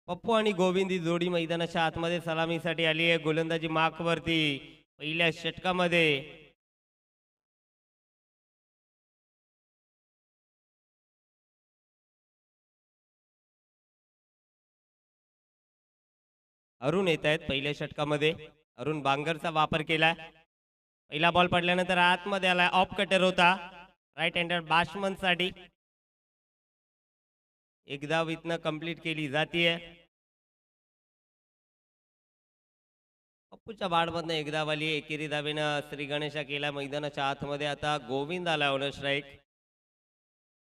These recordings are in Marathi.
पप्पू आणि गोविंद ही जोडी मैदानाच्या आतमध्ये सलामीसाठी आली आहे. गोलंदाजी मार्कवरती पहिल्या षटकामध्ये अरुण येत आहेत. पहिल्या षटकामध्ये अरुण बांगरचा वापर केला. पहिला बॉल पडल्यानंतर आतमध्ये आला. ऑफ कटर होता राईट हँडर बॅट्समन साठी. एक धाव इथनं कंप्लीट केली जातीये. पप्पूच्या बाडमधनं एक धाव आली. एकेरी धावेनं श्री गणेशा केला मैदानाच्या आतमध्ये. आता गोविंद आला ऑन स्ट्राईक.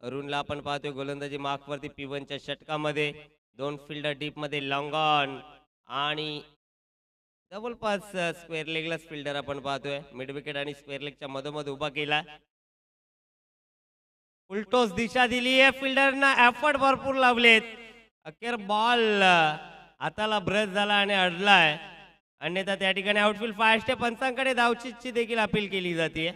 अरुणला आपण पाहतोय गोलंदाजी मार्कवरती P1च्या षटकामध्ये. दोन फिल्डर डीप मध्ये लॉंग ऑन आणि जवळपास स्क्वेअर लेगला फिल्डर आपण पाहतोय. मिड विकेट आणि स्क्वेअर लेगच्या मधोमध उभा केला. उलटोस दिशा दिली आहे. फिल्डरना एफर्ट भरपूर लावलेत. अखेर बॉल हाताला ब्रश झाला आणि अडलाय. अन्यथा त्या ठिकाणी आउटफील्ड फास्ट पंचांकडे धावचीची देखील अपील केली जाते.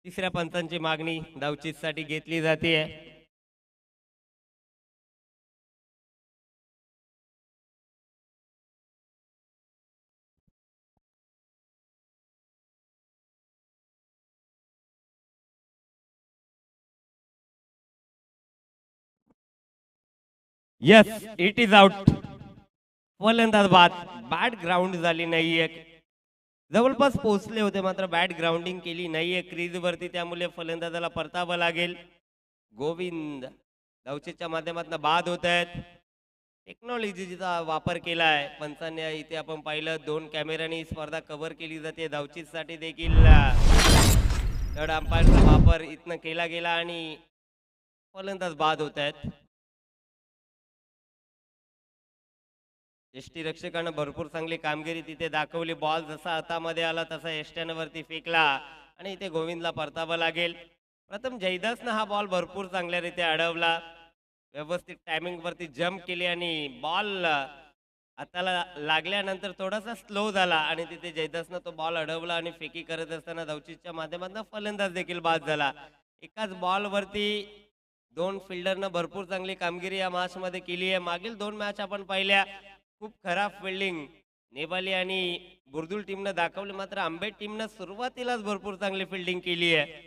तिसऱ्या पंचांची मागणी धावचीसाठी घेतली जाते. Yes it is out. फलंदाज बाद. बॅट ग्राउंड झाली नाहीये. जवळपास पोहोचले होते मात्र बॅट ग्राउंडिंग केली नाहीये क्रीज वरती. त्यामुळे फलंदाजाला परतावं लागेल. गोविंद धावचीच्या माध्यमातून बाद होत आहेत. टेक्नॉलॉजीचा वापर केलाय पंचांनी. इथे आपण पाहिलं 2 कॅमेऱ्यानी स्पर्धा कव्हर केली जाते. धावचीसाठी देखील थर्ड अंपायरचा वापर इथनं केला गेला आणि फलंदाज बाद होत आहेत. यष्टीरक्षकानं भरपूर चांगली कामगिरी तिथे दाखवली. बॉल जसा हातामध्ये आला तसा यष्ट्यावरती फेकला आणि इथे गोविंदला परतावं लागेल. प्रथम जयदासनं हा बॉल भरपूर चांगल्यारीत्या अडवला. व्यवस्थित टायमिंग वरती जम्प केली आणि बॉल हाताला लागल्यानंतर थोडासा स्लो झाला आणि तिथे जयदासनं तो बॉल अडवला आणि फेकी करत असताना धावचीच्या माध्यमातून फलंदाज देखील बाद झाला. एकाच बॉल वरती 2 फिल्डरनं भरपूर चांगली कामगिरी या मॅच मध्ये केली आहे. मागील 2 मॅच आपण पाहिल्या खूप खराब फिल्डिंग नेपाली आणि बुर्दुल टीमनं दाखवली. मात्र आंबेड टीमनं सुरुवातीलाच भरपूर चांगली फिल्डिंग केली आहे.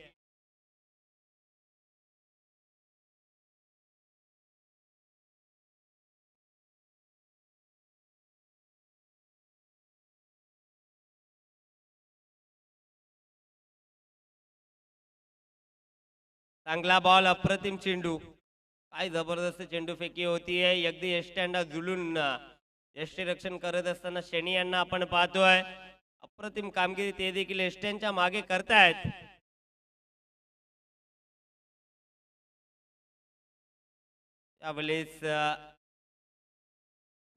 चांगला बॉल अप्रतिम चेंडू. काय जबरदस्त चेंडू फेकी होतीये. अगदी यष्ट्यांना झुलून यष्टीरक्षण करत असताना शनी यांना आपण पाहतोय. अप्रतिम कामगिरी ते देखील यष्ट्यांच्या मागे करतायत. त्यावेळेस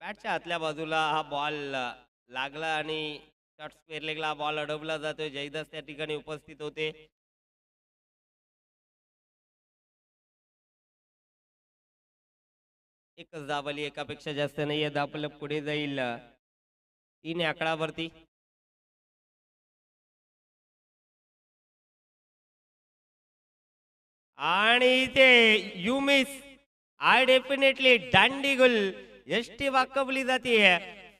बॅटच्या आतल्या बाजूला हा बॉल लागला आणि शॉर्ट स्क्वेअर लेगला बॉल अडवला जातोय. जयदास त्या ठिकाणी उपस्थित होते. एकच धाव आली. एकापेक्षा जास्त नाहीये. धाव पुढे जाईल 3 आकडावरती. आणि ते यू मिस आय डेफिनेटली दांडी गुल यष्टी वाकवली जाते.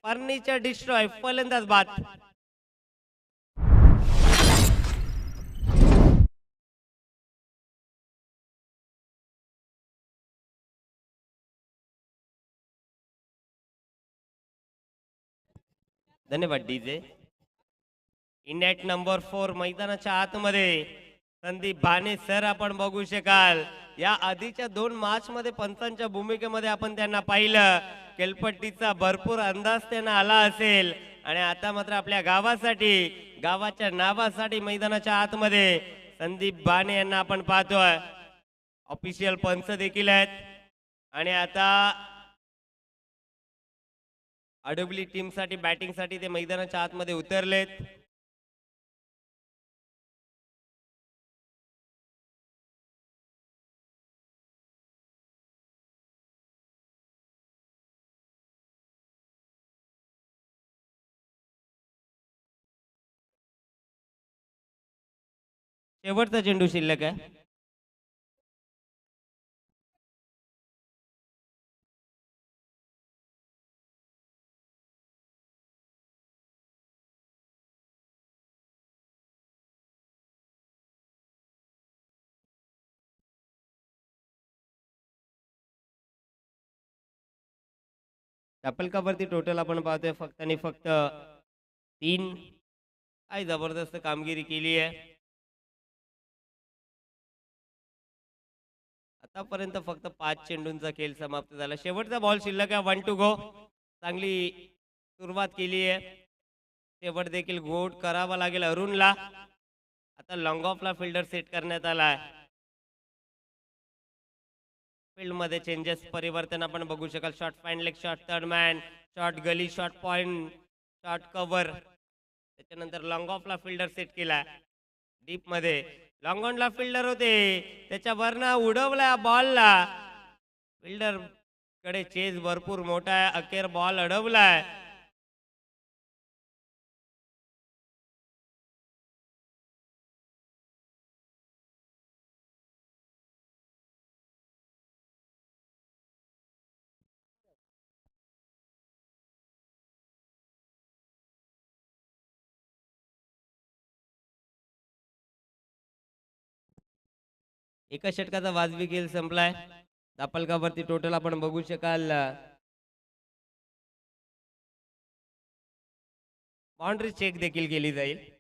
Furniture destroy. फलंदाज बाद. धन्यवाद डीजे. इंडियाट नंबर 4 मैदानाच्या आतमध्ये संदीप भाने सर आपण बघू शकाल. या आधीच्या 2 मॅच मध्ये पंचांच्या भूमिकेमध्ये आपण त्यांना पाहिलं. केलपट्टीचा भरपूर अंदाज त्यांना आला असेल आणि आता मात्र आपल्या गावासाठी गावाच्या नावासाठी मैदानाच्या आतमध्ये संदीप भाने यांना आपण पाहतोय. ऑफिशियल पंच देखील आहेत आणि आता अडवली टीम साठी बॅटिंग साठी ते मैदानाच्या आतमध्ये उतरलेत. शेवटचा चेंडू शिल्लक आहे. धापलकावरती टोटल आपण पाहतोय फक्त आणि फक्त 3. काय जबरदस्त कामगिरी केली आहे. आतापर्यंत फक्त 5 चेंडूंचा खेळ समाप्त झाला. शेवटचा बॉल शिल्लक आहे. 1 टू गो. चांगली सुरुवात केली आहे. शेवट देखील गोड करावा लागेल अरुणला. आता लॉंग ऑफला फिल्डर सेट करण्यात आला आहे. फील्ड मध्ये चेंजेस परिवर्तन आपण बघू शकाल. Short fine leg, short third man, short gully, short point, short cover. त्याच्यानंतर लॉंग ऑफला फिल्डर सेट केला. डीप मध्ये लॉंग ऑनला फिल्डर होते, त्याच्यावरनं उडवला बॉलला. फिल्डर कडे चेज भरपूर मोठा आहे. अखेर बॉल अडवलाय. एका षटकाचा वाजवी खेळ संपलाय. दापलकावरती टोटल आपण बघू शकाल. बाउंड्री चेक देखील केली जाईल.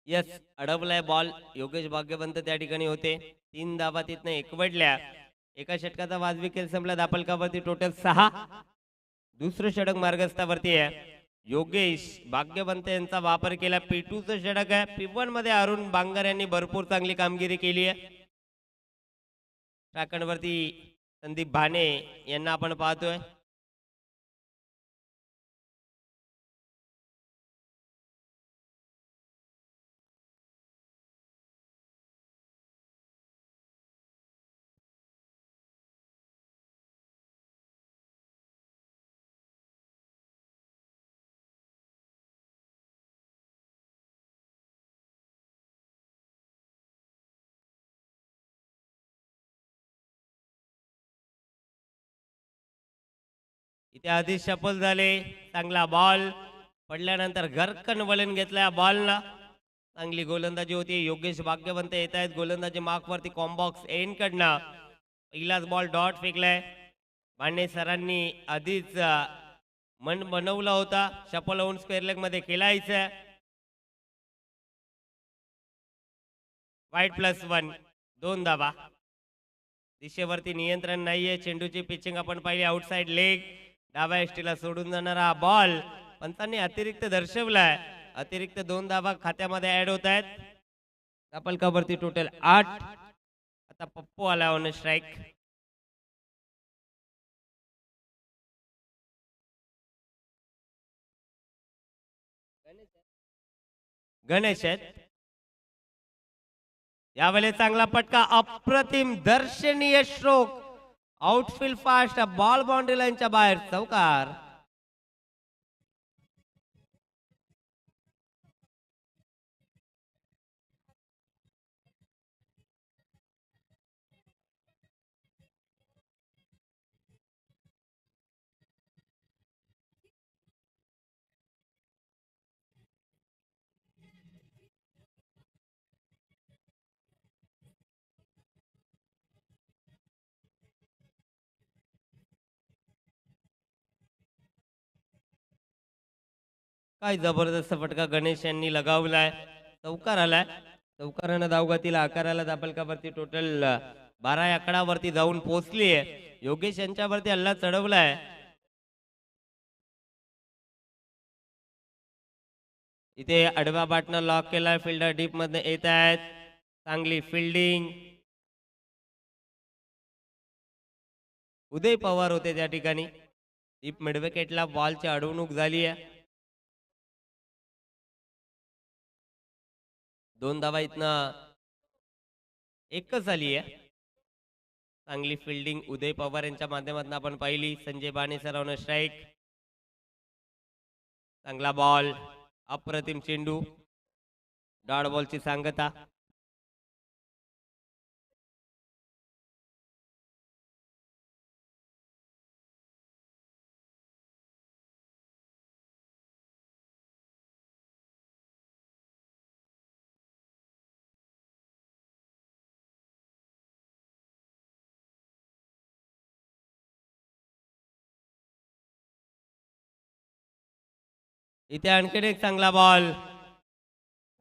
यस, अडवलाय बॉल. योगेश भाग्यवंत त्या ठिकाणी होते. 3 धावा तिथनं एकवडल्या. एका षटकाचा वाजवी खेळ संपला. दापलकावरती टोटल 6. दुसरं षटक मार्गस्थावरती आहे. योगेश भाग्यवंत यांचा वापर केला. P2चं षटक आहे. P1 मध्ये अरुण बांगर यांनी भरपूर चांगली कामगिरी केली आहे. ट्रॅकवरती संदीप भाने यांना आपण पाहतोय. इथे आधीच शफल झाले. चांगला बॉल पडल्यानंतर घरकन वळण घेतला बॉलला. चांगली गोलंदाजी होती. योगेश भाग्यवंत येत आहेत गोलंदाजी मार्कवरती. कॉम्बॉक्स एन कडनं पहिलाच बॉल डॉट फेकलाय. भांडे सरांनी आधीच मन बनवला होता. शफल होऊन स्क्वेअर लेग मध्ये खेळायचं. वाईट +1. 2 धावा. दिशेवरती नियंत्रण नाहीये. चेंडूची पिचिंग आपण पाहिली. Outside leg. डाव्या एष्टीला सोडून जाणारा बॉल पंतांनी अतिरिक्त दर्शवलाय. अतिरिक्त 2 धावा खात्यामध्ये ऍड होत आहेत. दापलकावरती टोटल 8. आता पप्पू आला ऑन स्ट्राईक. गणेश आहेत. यावेळेस चांगला पटका. अप्रतिम दर्शनीय stroke. Outfield fast. Ball boundary लाईनच्या बाहेर. चौकार. काय जबरदस्त फटका गणेश यांनी लगावलाय. चौकार आलाय. चौकारानं धावगतीला आकाराला दापलकावरती टोटल 12 आकडावरती जाऊन पोहोचली आहे. योगेश यांच्यावरती हल्ला चढवलाय. इथे आडव्या बाटनं लॉक केलाय. फिल्डर डीप मध्ये येत आहेत. चांगली फिल्डिंग. उदय पवार होते त्या ठिकाणी. दीप मिडविकेटला बॉलची अडवणूक झाली आहे. 2 धावा इथनं एकच आली आहे. चांगली फिल्डिंग उदय पवार यांच्या माध्यमातून आपण पाहिली. संजय बाणे सरावनं स्ट्राईक. चांगला बॉल, अप्रतिम चेंडू, डॉट बॉलची सांगता. इथे आणखीन एक चांगला बॉल,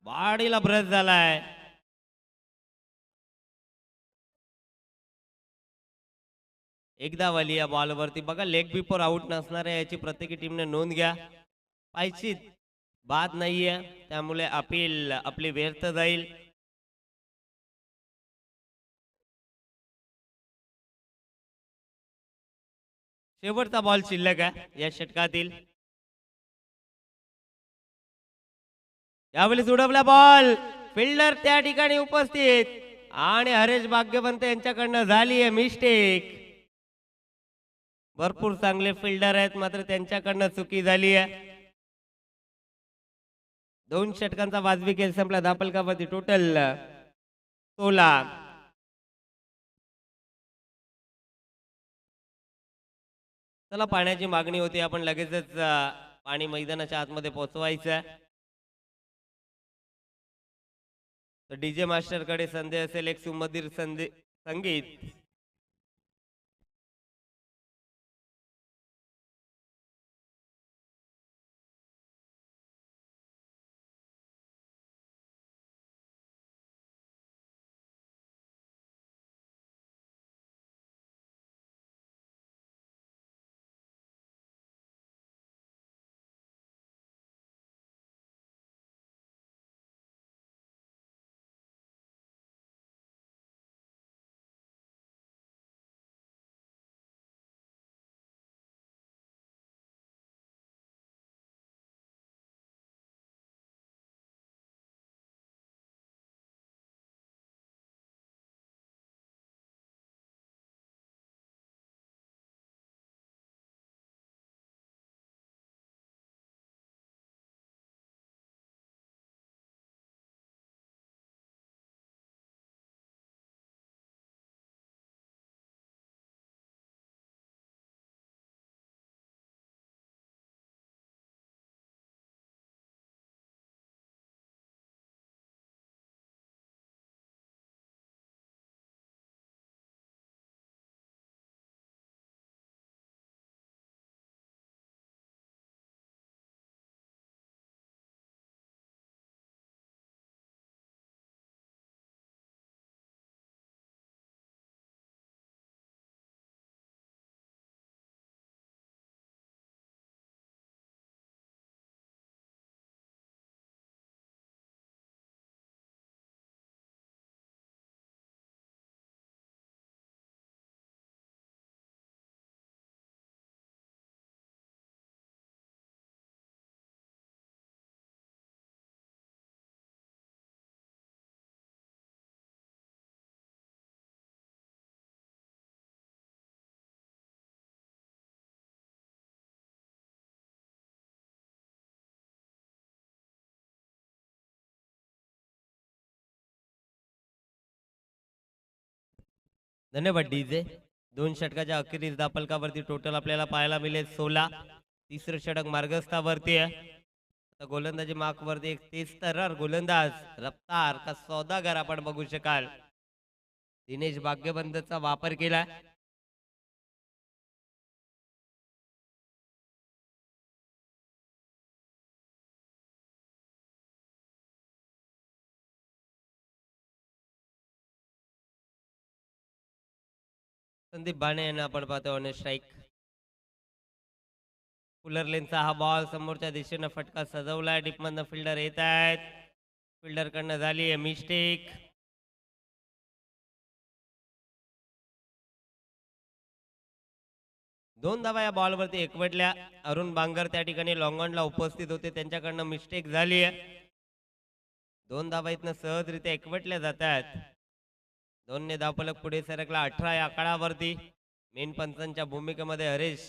बाडीला ब्रश झालाय. एकदा वाली या बॉलवरती बघा, लेग बिफोर आउट नसणार आहे याची प्रत्येकी टीमने नोंद घ्या. पायची बाद नाहीये, त्यामुळे अपील आपली व्यर्थ जाईल. शेवटचा बॉल शिल्लक आहे या षटकातील. यावेळी उडवला बॉल, फिल्डर त्या ठिकाणी उपस्थित आणि हरेश भाग्यवंत यांच्याकडनं झाली आहे मिस्टेक. भरपूर चांगले फिल्डर आहेत, मात्र त्यांच्याकडनं चुकी झाली आहे. 2 षटकांचा वाजवी खेळ संपला. धापलकावरती टोटल 16. चला, पाण्याची मागणी होती, आपण लगेचच पाणी मैदानाच्या आतमध्ये पोहोचवायचं. तर डीजे मास्टर कडे संधी असेल एक सुमधीर संगीत. धन्यवाद डीजे. 2 षटकाच्या अखेरीस दापलकावरती टोटल आपल्याला पाहायला मिळेल 16. तिसरं षटक मार्गस्थावरती आहे. आता गोलंदाजी मार्क वरती एक तेज तर्रार गोलंदाज रफ्तार का सौदागर आपण बघू शकाल. दिनेश भाग्यवंतचा वापर केला. संदीप बाणे यांना आपण पाहतो ऑन स्ट्राईक. कुलर लेनचा हा बॉल समोरच्या दिशेनं फटका सजवलाय. डिपमधनं फिल्डर येत आहेत. फिल्डर कडनं झाली आहे मिस्टेक. 2 धावा या बॉलवरती एकवटल्या. अरुण बांगर त्या ठिकाणी लॉंगॉनला उपस्थित होते, त्यांच्याकडनं मिस्टेक झाली आहे. 2 धावा इथनं सहजरित्या एकवटल्या जातात. 2 ने धावफलक पुढे सरकला 18 या आकडावरती. मेन पंचांच्या भूमिकेमध्ये हरेश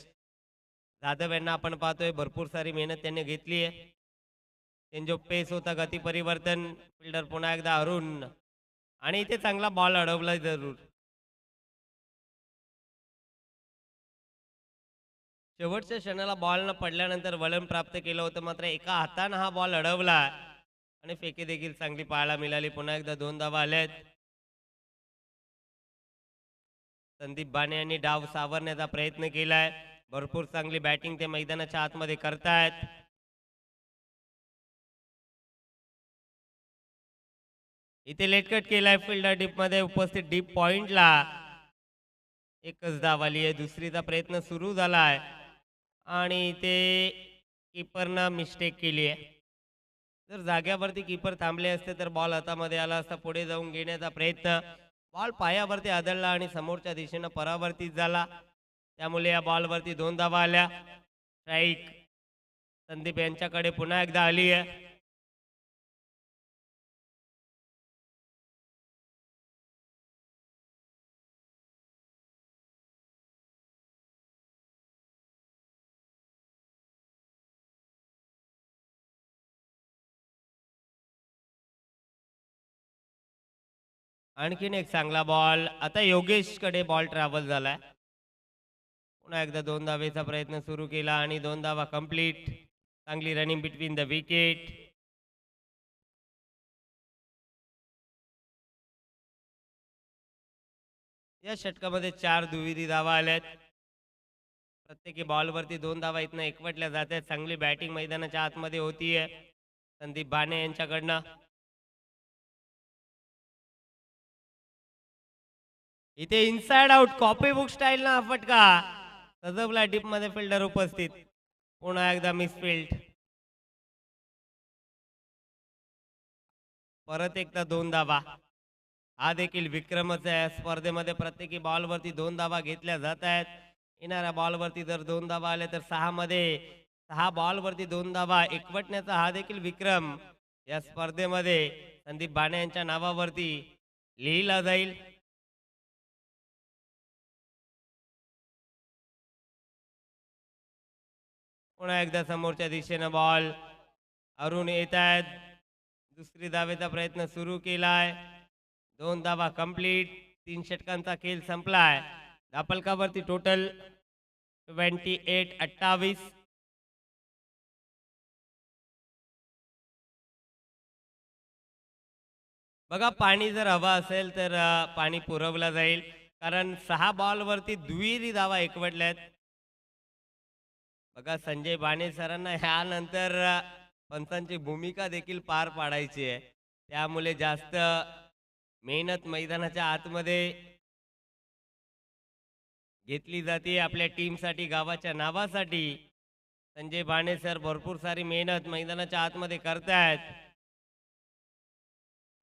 जाधव यांना आपण पाहतोय, भरपूर सारी मेहनत त्यांनी घेतली आहे. चेंज ऑफ पेस होता, गती परिवर्तन, फिल्डर पुन्हा एकदा अरुण आणि इथे चांगला बॉल अडवला जरूर. शेवटच्या क्षणाला बॉल न पडल्यानंतर वळण प्राप्त केलं होतं, मात्र एका हातानं हा बॉल अडवला आणि फेकी देखील चांगली पाहायला मिळाली. पुन्हा एकदा 2 धावा आल्यात. संदीप बाणे यांनी डाव सावरण्याचा प्रयत्न केलाय. भरपूर चांगली बॅटिंग ते मैदानाच्या आतमध्ये करतायत. इथे लेटकट केलाय फिल्डर डीप मध्ये उपस्थित, डीप पॉइंटला एकच धाव आली आहे. दुसरीचा प्रयत्न सुरू झालाय आणि ते कीपरनं मिस्टेक केली आहे. जर जाग्यावरती कीपर थांबले असते तर बॉल हातामध्ये आला असता. पुढे जाऊन घेण्याचा प्रयत्न, बॉल पायावरती आदळला आणि समोरच्या दिशेनं परावर्तित झाला. त्यामुळे या बॉलवरती 2 धावा आल्या. स्ट्राईक संदीप यांच्याकडे पुन्हा एकदा आली आहे. आणखीन एक चांगला बॉल. आता योगेशकडे बॉल ट्रॅव्हल झालाय. पुन्हा एकदा 2 धावेचा प्रयत्न सुरू केला आणि 2 धावा कंप्लीट. चांगली रनिंग बिटवीन द विकेट. या षटकामध्ये 4 दुहेरी धावा आल्यात. प्रत्येकी बॉलवरती 2 धावा इथनं एकवटल्या जात आहेत. चांगली बॅटिंग मैदानाच्या आतमध्ये होतीये संदीप बाणे यांच्याकडनं. इथे inside out copy book style ना फटका सजवला. डीप मध्ये फिल्डर उपस्थित. पुन्हा एकदा मिसफिल्ड. परत एकदा 2 धावा. हा देखील विक्रमच आहे. स्पर्धेमध्ये प्रत्येकी बॉलवरती 2 धावा घेतल्या जात आहेत. येणाऱ्या बॉलवरती जर 2 धावा आल्या तर 6 मध्ये 6 बॉलवरती 2 धावा एकवटण्याचा हा देखील विक्रम या स्पर्धेमध्ये संदीप बाणे यांच्या नावावरती लिहिला जाईल. पुन्हा एकदा समोरच्या दिशेनं बॉल. अरुण येत आहेत. दुसरी धावेचा प्रयत्न सुरू केलाय. 2 धावा कंप्लीट. 3 षटकांचा खेळ संपलाय. धापलकावरती टोटल 28. बघा, पाणी जर हवा असेल तर पाणी पुरवलं जाईल, कारण 6 बॉलवरती दुहेरी धावा एकवटल्यात. बघा, संजय बाणे सरांना ह्यानंतर पंचांची भूमिका देखील पार पाडायची आहे. त्यामुळे जास्त मेहनत मैदानाच्या आतमध्ये घेतली जाते आपल्या टीमसाठी, गावाच्या नावासाठी. संजय बाणे सर भरपूर सारी मेहनत मैदानाच्या आतमध्ये करतायत.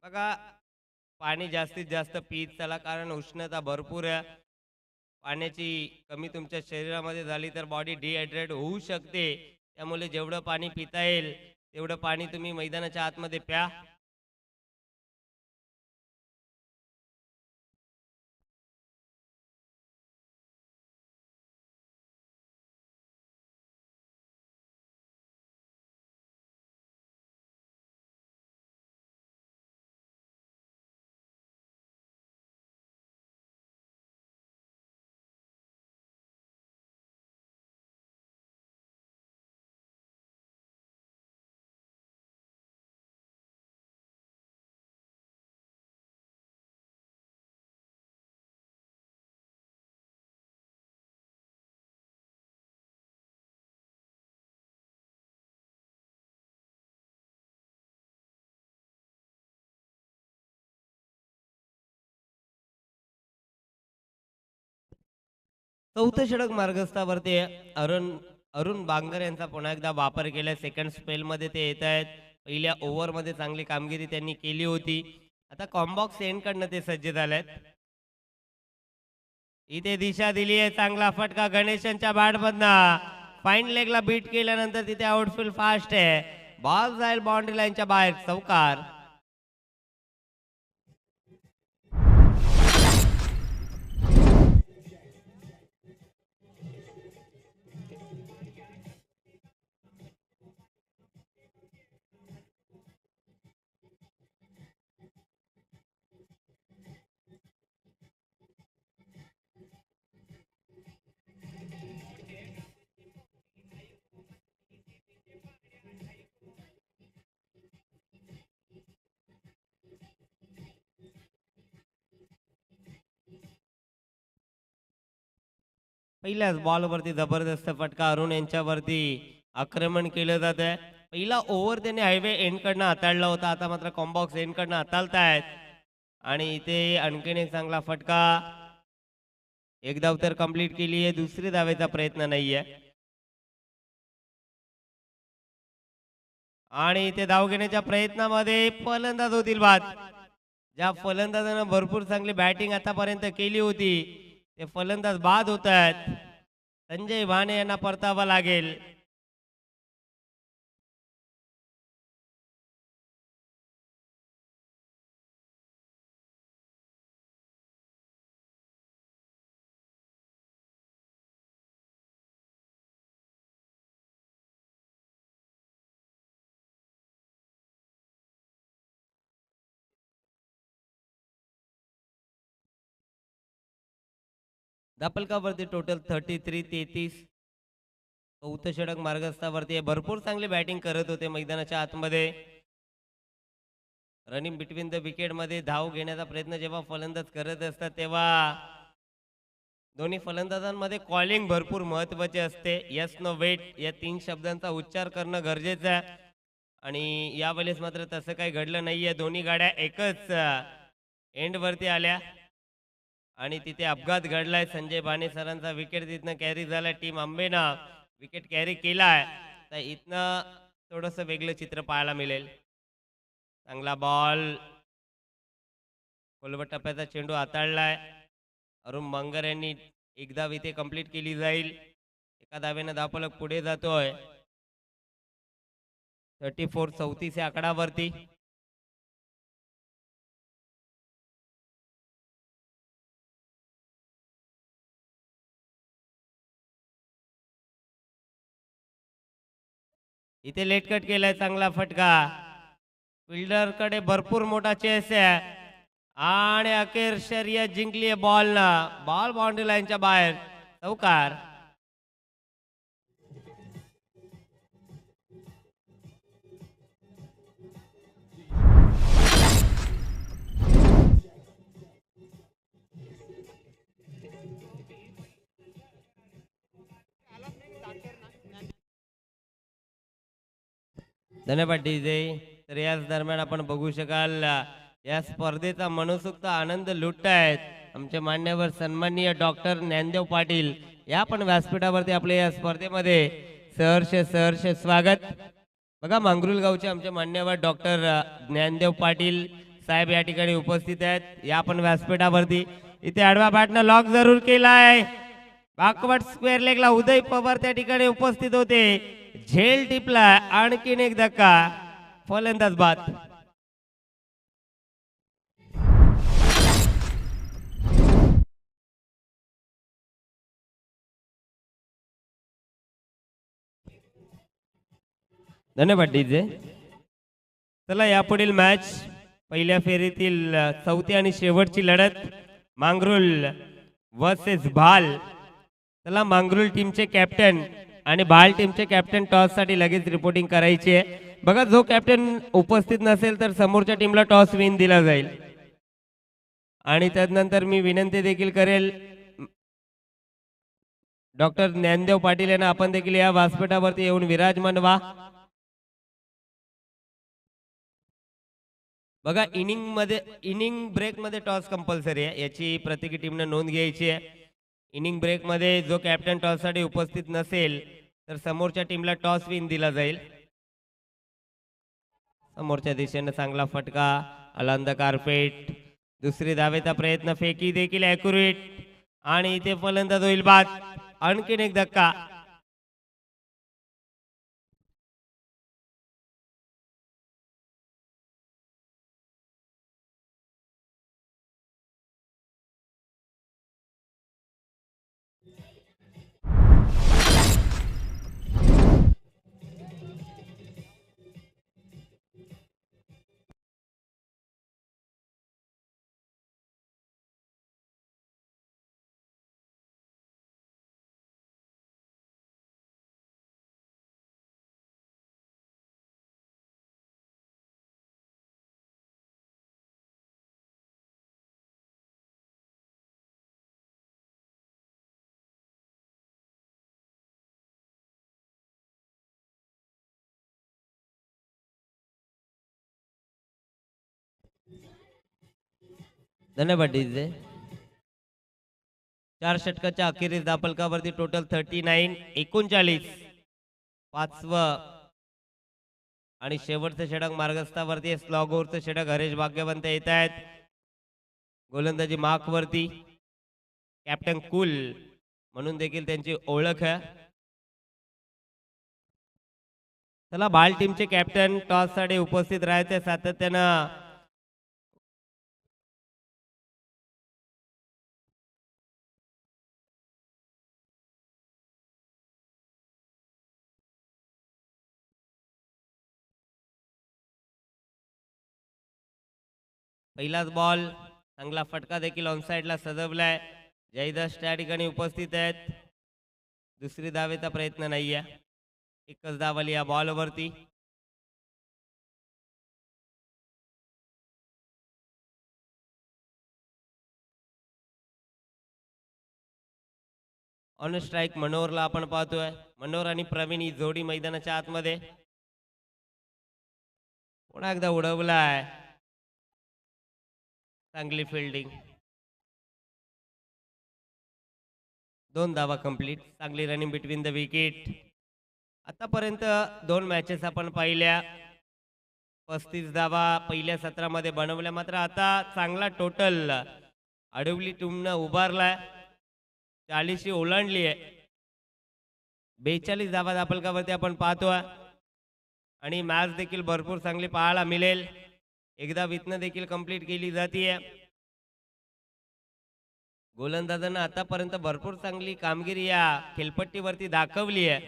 बघा, पाणी जास्तीत जास्त पीत चला, कारण उष्णता भरपूर आहे. पाण्याची कमी तुमच्या शरीरामध्ये झाली तर बॉडी डिहायड्रेट होऊ शकते. त्यामुळे जेवढं पाणी पिता येईल तेवढं पाणी तुम्ही मैदानाच्या आतमध्ये प्या. चौथं षटक मार्गस्थावरती आहे. अरुण अरुण बांगर यांचा पुन्हा एकदा वापर केला. सेकंड स्पेलमध्ये ते येत आहेत. पहिल्या ओव्हरमध्ये चांगली कामगिरी त्यांनी केली होती. आता कॉम्बॉक्स एंडकडनं ते सज्ज झालेत. इथे दिशा दिली आहे, चांगला फटका गणेशनच्या बॅटमधनं. फाईन लेगला बीट केल्यानंतर तिथे आउटफील्ड फास्ट आहे. बॉल जाईल बाउंड्री लाईनच्या बाहेर, चौकार. पहिल्याच बॉलवरती जबरदस्त फटका अरुण यांच्यावरती आक्रमण केलं जात आहे. पहिला ओव्हर त्याने हायवे एंड कडनं हाताळला होता, आता मात्र कॉम्बॉक्स एंड कडनं हाताळतायत. आणि इथे आणखीन एक चांगला फटका. एक धाव तर कंप्लीट केली आहे, दुसरी धावेचा प्रयत्न नाहीये. आणि इथे धाव घेण्याच्या प्रयत्नामध्ये फलंदाज होतील बाद. ज्या फलंदाजानं भरपूर चांगली बॅटिंग आतापर्यंत केली होती ते फलंदाज बाद होत आहेत. संजय भाने यांना परतावा लागेल. धापलकावरती टोटल 33 चौथं षटक मार्गस्थावरती आहे. भरपूर चांगली बॅटिंग करत होते मैदानाच्या आतमध्ये. रनिंग बिटवीन द विकेट मध्ये धाव घेण्याचा प्रयत्न जेव्हा फलंदाज करत असतात तेव्हा दोन्ही फलंदाजांमध्ये कॉलिंग भरपूर महत्वाचे असते. यस नो वेट या 3 शब्दांचा उच्चार करणं गरजेचं आहे. आणि यावेळेस मात्र तसं काही घडलं नाहीये. दोन्ही गाड्या एकच एंड वरती आल्या आणि तिथे अपघात घडलाय. संजय भाने सरांचा विकेट तिथनं कॅरी झालाय. टीम आंबेनं विकेट कॅरी केलाय. तर इथनं थोडंसं वेगळं चित्र पाहायला मिळेल. चांगला बॉल, खोलवट टप्प्याचा चेंडू हाताळलाय. अरुण मंगर यांनी एक धाव इथे कंप्लीट केली जाईल. एका धावेनं धावफलक पुढे जातोय. 34 या आकडावरती. इथे लेट कट केलाय, चांगला फटका. फिल्डर कडे भरपूर मोठा चेस आहे आणि अखेर शर्यत जिंकली आहे बॉल ना. बॉल बाउंड्री लाईनच्या बाहेर, चौकार. धन्यवाद डीजे. तर याच दरम्यान आपण बघू शकाल या स्पर्धेचा मनसोक्त आनंद लुटतायत आमचे मान्यवर सन्माननीय डॉक्टर ज्ञानदेव पाटील. या पण व्यासपीठावरती आपल्या या स्पर्धेमध्ये सहर्ष स्वागत. बघा मांगरुल गावचे आमचे मान्यवर डॉक्टर ज्ञानदेव पाटील साहेब या ठिकाणी उपस्थित आहेत. या पण व्यासपीठावरती. इथे आडवा बॅटनं लॉक जरूर केलाय. बॅकवर्ड स्क्वेअर लेगला उदय पवार त्या ठिकाणी उपस्थित होते. झेल टिपला, आणखीन एक धक्का, फलंदाज बाद. धन्यवाद डीजे. चला यापुढील मॅच पहिल्या फेरीतील चौथी आणि शेवटची लढत मांगरुल वर्सेस भाल. चला मांगरुल टीमचे कॅप्टन आणि भाल टीमचे कॅप्टन टॉस साठी लगेच रिपोर्टिंग करायची आहे. बघा जो कॅप्टन उपस्थित नसेल तर समोरच्या टीमला टॉस विन दिला जाईल. आणि त्यानंतर मी विनंती देखील करेल डॉक्टर ज्ञानदेव पाटील यांना आपण देखील या व्यासपीठावरती येऊन विराजमान व्हा. बघा इनिंग ब्रेक मध्ये टॉस कंपल्सरी आहे, याची प्रत्येकी टीमने नोंद घ्यायची आहे. इनिंग ब्रेक मध्ये जो कॅप्टन टॉस साठी उपस्थित नसेल तर समोरच्या टीमला टॉस विन दिला जाईल. समोरच्या दिशेने चांगला फटका, अलंद कार्पेट, दुसरी धावेचा प्रयत्न, फेकी देखील ॲक्युरेट आणि इथे फलंदाज होईल बाद. आणखीन एक धक्का. धन्यवाद डीजे. 4 षटकाच्या अखेरीस दापलकावरती टोटल 39 पाचवं आणि शेवटचं षटक मार्गस्थावरती स्लॉग ओव्हरचं षटक हरेश भाग्यवंत येत आहेत. गोलंदाजी मार्क वरती कॅप्टन कुल म्हणून देखील त्यांची ओळख आहे. चला बाल टीमचे कॅप्टन टॉस साठी उपस्थित राहायचे सातत्यानं. पहिलाच बॉल चांगला फटका देखील ऑन साइडला सजवलाय. जयदास त्या ठिकाणी उपस्थित आहेत. दुसरी धावेचा प्रयत्न नाहीये. एकच धाव आली या बॉलवरती. ऑन स्ट्राईक मनोहरला आपण पाहतोय. मनोहर आणि प्रवीण ही जोडी मैदानाच्या आतमध्ये. पुन्हा एकदा उडवलाय. चांगली फिल्डिंग. 2 धावा कंप्लीट. चांगली रनिंग बिटवीन द विकेट. आतापर्यंत 2 मॅचेस आपण पाहिल्या. 35 धावा पहिल्या सत्रामध्ये बनवल्या. मात्र आता चांगला टोटल आडवली टीमनं उभारलाय. 40 ओलांडली आहे. 42 धावा दापलकावरती आपण पाहतोय आणि मॅच देखील भरपूर चांगली पाहायला मिळेल. एकदा वितनं देखील कंप्लीट केली जाते. गोलंदाजांना आतापर्यंत भरपूर चांगली कामगिरी या खेळपट्टीवरती दाखवली आहे.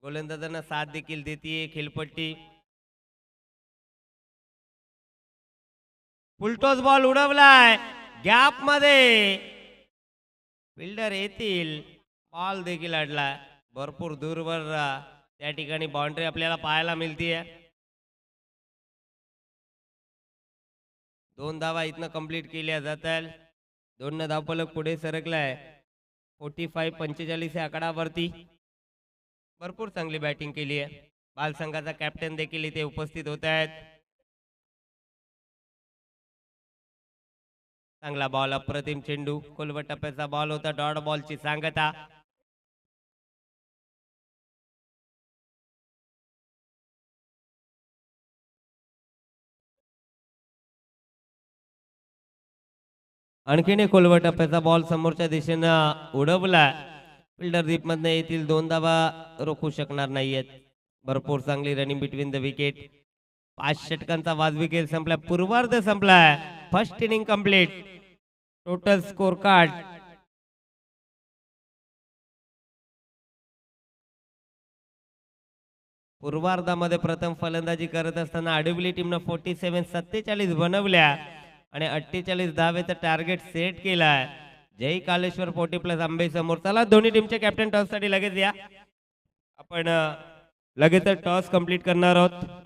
गोलंदाजांना साथ देखील देते खेळपट्टी. फुलटॉस बॉल उडवलाय गॅप मध्ये. फिल्डर येतील. बॉल देखील अडला. भरपूर दूरवर त्या ठिकाणी बाउंड्री आपल्याला पाहायला मिळतीये. 2 धावा इथनं कंप्लीट केल्या जातात. 2 धावफलक पुढे सरकलाय. 45-45 या आकडावरती. भरपूर चांगली बॅटिंग केली आहे. बाल संघाचा कॅप्टन देखील इथे उपस्थित होत आहेत. चांगला बॉल. अप्रतिम चेंडू. खोलवर टप्प्याचा बॉल होता. डॉट बॉलची सांगता. आणखीन एक खोलवर टप्प्याचा बॉल समोरच्या दिशेनं उडवला. फिल्डर डीप मधनं येतील. 2 धावा रोखू शकणार नाहीयेत. भरपूर चांगली रनिंग बिटवीन द विकेट. 5 षटकांचा वाजवी खेळ संपला. पूर्वार्ध संपलाय. First inning complete. Total score card पूर्वार्धामध्ये प्रथम फलंदाजी करत असताना आडवली टीमनं 47 बनवल्या आणि 48 धावेचं टार्गेट सेट केलाय. जय कालेश्वर 40+ आंबे समोर. चला दोन्ही टीमचे कॅप्टन टॉस साठी लगेच या. आपण लगेच टॉस कंप्लीट करणार आहोत.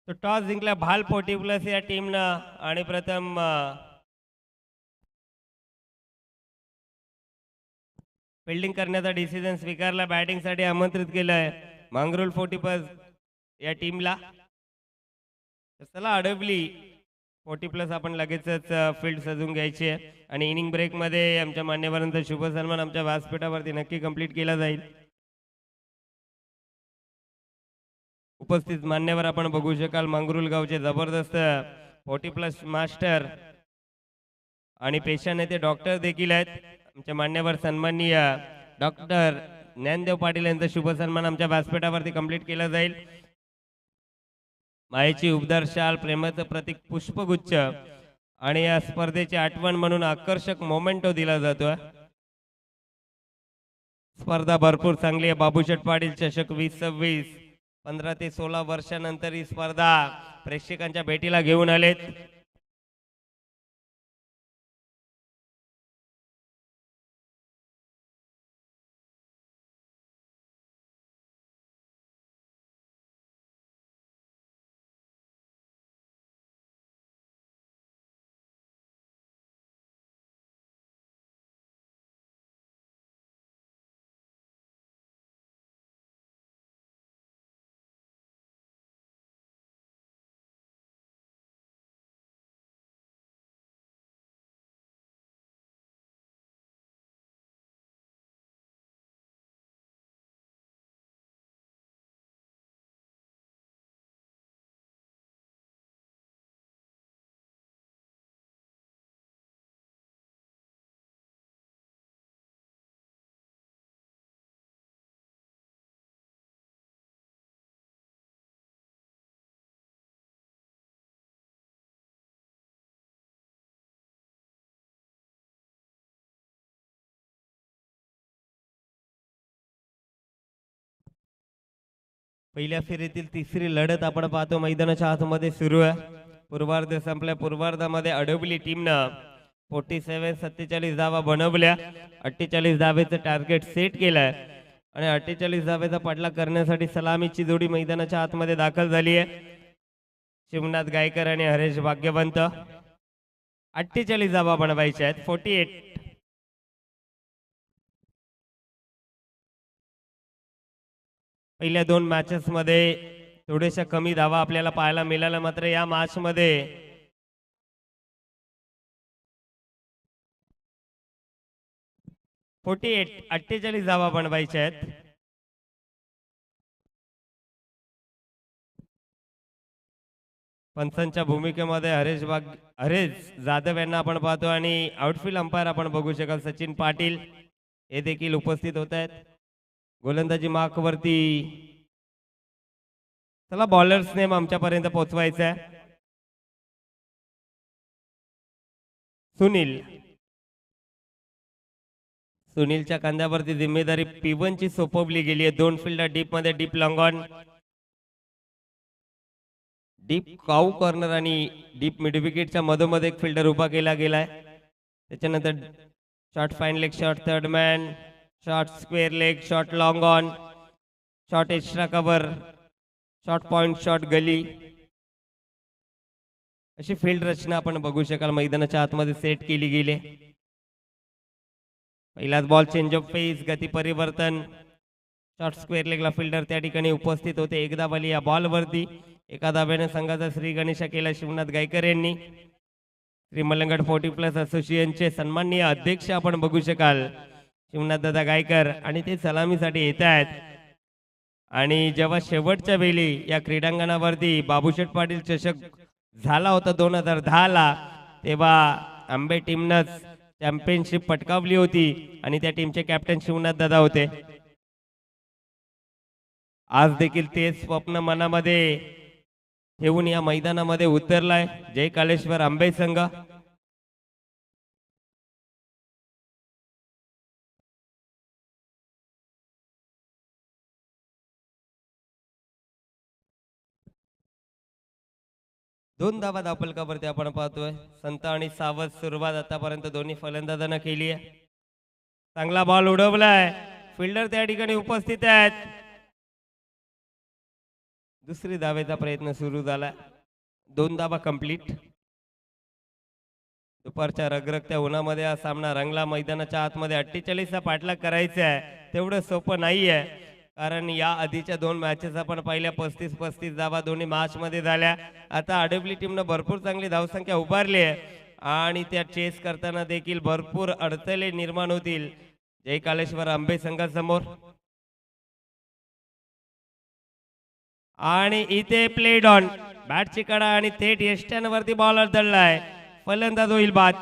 तो टॉस जिंकला भाल 40+ या टीमनं आणि प्रथम फिल्डिंग करण्याचा डिसिजन स्वीकारला. बॅटिंगसाठी आमंत्रित केलंय मांगरुल 40+ या टीमला. चला अडवली 40+ आपण लगेचच फील्ड सजून घ्यायची आहे आणि इनिंग ब्रेकमध्ये आमच्या मान्यवरांचा शुभ सन्मान आमच्या व्यासपीठावरती नक्की कंप्लीट केला जाईल. उपस्थित मान्यवर आपण बघू शकाल मांगरुल गावचे जबरदस्त 40+ मास्टर आणि पेशा नेते डॉक्टर देखील आहेत. आमचे मान्यवर सन्माननीय डॉक्टर ज्ञानदेव पाटील यांचा शुभ सन्मान आमच्या व्यासपीठावरती कंप्लीट केला जाईल. मायेची उबदार शाल, प्रेमाचं प्रतीक पुष्पगुच्छ आणि या स्पर्धेची आठवण म्हणून आकर्षक मोमेंटो दिला जातोय. स्पर्धा भरपूर चांगली आहे. बाबूशेठ पाटील चषक 2026 15 ते 16 वर्षानंतर ही स्पर्धा प्रेक्षकांच्या भेटीला घेऊन आलेत. पहिल्या फेरीतील तिसरी लढत आपण पाहतो मैदानाच्या आतमध्ये सुरू आहे. पूर्वार्ध संपल्या. पूर्वार्धामध्ये अडवली टीमनं 47 धावा बनवल्या. 48 धावेचं टार्गेट सेट केलंय आणि 48 धावेचा पाठलाग करण्यासाठी सलामीची जोडी मैदानाच्या आतमध्ये दाखल झाली आहे. शिवनाथ गायकर आणि हरेश भाग्यवंत. 48 धावा बनवायच्या आहेत. 48. पहिल्या 2 मॅचेस मध्ये थोड्याशा कमी धावा आपल्याला पाहायला मिळाल्या, मात्र या मॅच मध्ये 48 धावा बनवायच्या आहेत. पंचांच्या भूमिकेमध्ये हरेश जाधव यांना आपण पाहतो आणि आउटफील्ड अंपायर आपण बघू शकाल सचिन पाटील हे देखील उपस्थित होत आहेत. गोलंदाजी मार्क वरती चला बॉलर्स नेम आमच्यापर्यंत पोहोचवायचा आहे. सुनीलच्या खांद्यावरती जिम्मेदारी P1 ची सोपवली गेली आहे. 2 फिल्डर डीप मध्ये, deep long on, deep cow corner आणि डीप मिड विकेटच्या मधोमध एक फिल्डर उभा केला गेलाय. त्याच्यानंतर short fine leg, short third man, short square leg, short long on, short extra cover, short point, short gully, अशी फील्ड रचना आपण बघू शकाल मैदानाच्या आतमध्ये सेट केली गेली. पहिलाच बॉल चेंज ऑफ पेस, गती परिवर्तन, शॉर्ट स्क्वेअर लेगला फिल्डर त्या ठिकाणी उपस्थित होते. एकदा बली या बॉल वरती एका धाब्याने संघाचा श्री गणेशा केला शिवनाथ गायकर यांनी. श्री मलंगड 40+ असोसिएशनचे सन्माननीय अध्यक्ष आपण बघू शकाल शिवनाथ दादा गायकर आणि ते सलामीसाठी येत आहेत. आणि जेव्हा शेवटच्या वेळी या क्रीडांगणावरती बाबूशेठ पाटील चषक झाला होता 2010 ला, तेव्हा आंबे टीमनंच चॅम्पियनशिप पटकावली होती आणि त्या टीमचे कॅप्टन शिवनाथ दादा होते. आज देखील ते स्वप्न मनामध्ये ठेवून या मैदानामध्ये उतरलाय जय कालेश्वर आंबे संघ. दोन धावा धापलकावरती आपण पाहतोय. संत आणि सावध सुरुवात आतापर्यंत दोन्ही फलंदाजांना केली आहे. चांगला बॉल उडवलाय. फिल्डर त्या ठिकाणी उपस्थित आहेत. दुसरी धावेचा प्रयत्न सुरू झाला. 2 धावा कंप्लीट. दुपारच्या रगरगत्या उन्हामध्ये हा सामना रंगला. मैदानाच्या आतमध्ये 48चा पाठलाग करायचा आहे, तेवढं सोपं नाही आहे. कारण या आधीच्या 2 मॅचेस आपण पाहिल्या 35-35 धावा दोन्ही मॅचमध्ये झाल्या. आता आडवली टीमनं भरपूर चांगली धावसंख्या उभारली आहे आणि त्या चेस करताना देखील भरपूर अडथळे निर्माण होतील जय कालेश्वर आंबे संघासमोर. आणि इथे प्लेड ऑन बॅटची कडा आणि थेट यष्ट्यांवरती बॉल अडथळलाय. फलंदाज होईल बाद.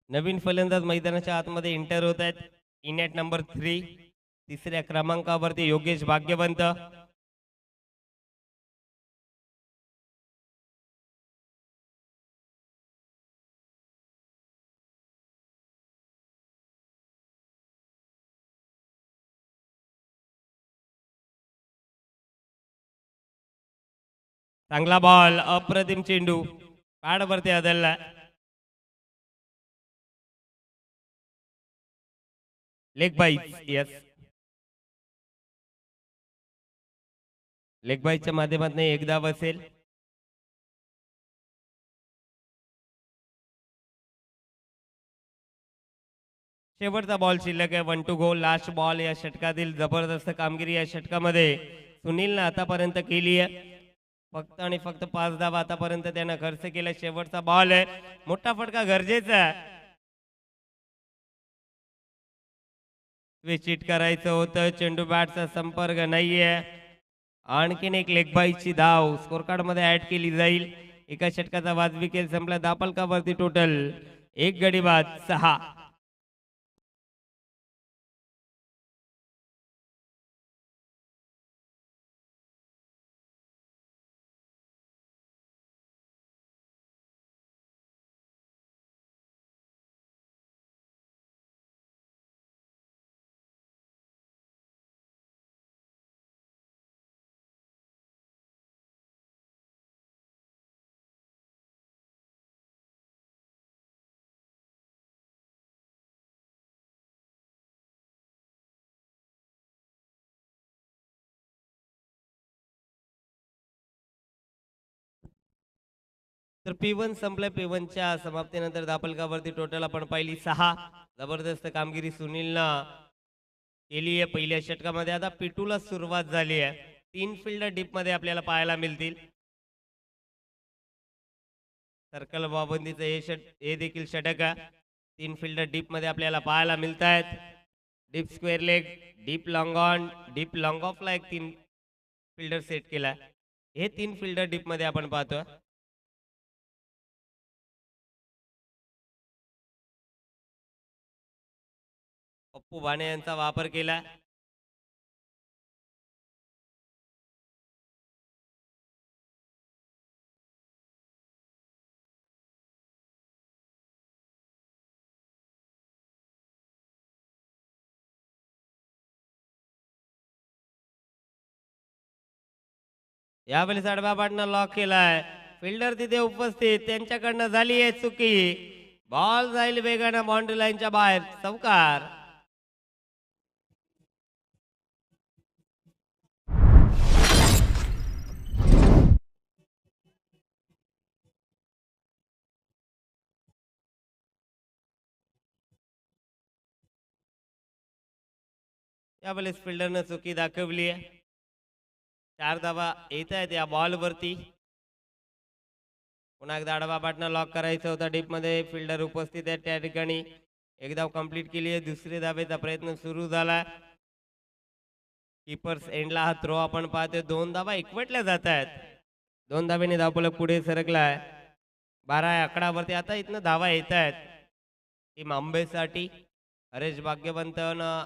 नवीन फलंदाज मैदानाच्या आतमध्ये एंटर होत आहेत. इन ॲट नंबर 3 तिसऱ्या क्रमांकावरती योगेश भाग्यवंत. चांगला बॉल, अप्रतिम चेंडू पॅडवरती आदळला. लेग बाईज, यस, लेग बाईजच्या माध्यमातून एक धाव असेल. शेवटचा बॉल शिल्लक आहे. 1 टू गो. लास्ट बॉल या षटकातील जबरदस्त कामगिरी या षटकामध्ये सुनीलनं आतापर्यंत केली आहे. फक्त आणि फक्त 5 धावा आतापर्यंत त्यानं खर्च केला. शेवटचा बॉल आहे, मोठा फटका गरजेचा आहे. स्विच हिट करायचं होतं, चेंडू बॅटचा संपर्क नाहीये. आणखीन एक लेग बाईची धाव स्कोर कार्ड मध्ये ऍड केली जाईल. एका षटकाचा वाजवी खेळ संपला. दापलकावरती टोटल 1 गडी बाद 6. तर P1 संपलं. P1च्या समाप्तीनंतर दापलकावरती टोटल आपण पाहिली 6. जबरदस्त कामगिरी सुनीलनं केली आहे पहिल्या षटकामध्ये. आता P2 ला सुरुवात झाली आहे. 3 फिल्डर डीप मध्ये आपल्याला पाहायला मिळतील. सर्कल बाबंदीचं हे देखील षटक आहे. 3 फिल्डर डीप मध्ये आपल्याला पाहायला मिळत आहेत. Deep square leg, deep long on, deep long of ला एक 3 फिल्डर सेट केला. हे 3 फिल्डर डीप मध्ये आपण पाहतोय. पप्पू भाणे यांचा वापर केला. यावेळेस आडवा पाडणं लॉक केलाय. फिल्डर तिथे उपस्थित, त्यांच्याकडनं झाली आहे चुकी. बॉल जाईल वेगानं बाउंड्री लाईनच्या बाहेर. चौकार. यावेळेस फिल्डरनं चुकी दाखवली आहे. 4 धावा येत आहेत या बॉल वरती. पुन्हा एकदा आडवा पाटणं लॉक करायचं होता. डीप मध्ये फिल्डर उपस्थित आहे त्या ठिकाणी. एक धाव कंप्लीट केली आहे. दुसरी धावेचा प्रयत्न सुरू झाला. कीपर्स एंडला हा थ्रो आपण पाहतोय. 2 धावा एकवटल्या जात आहेत. 2 धावेने धावफलक पुढे सरकलाय. 12 या आकडावरती आता इथनं धावा येत आहेत टीम आंबेसाठी. हरेश भाग्यवंतनं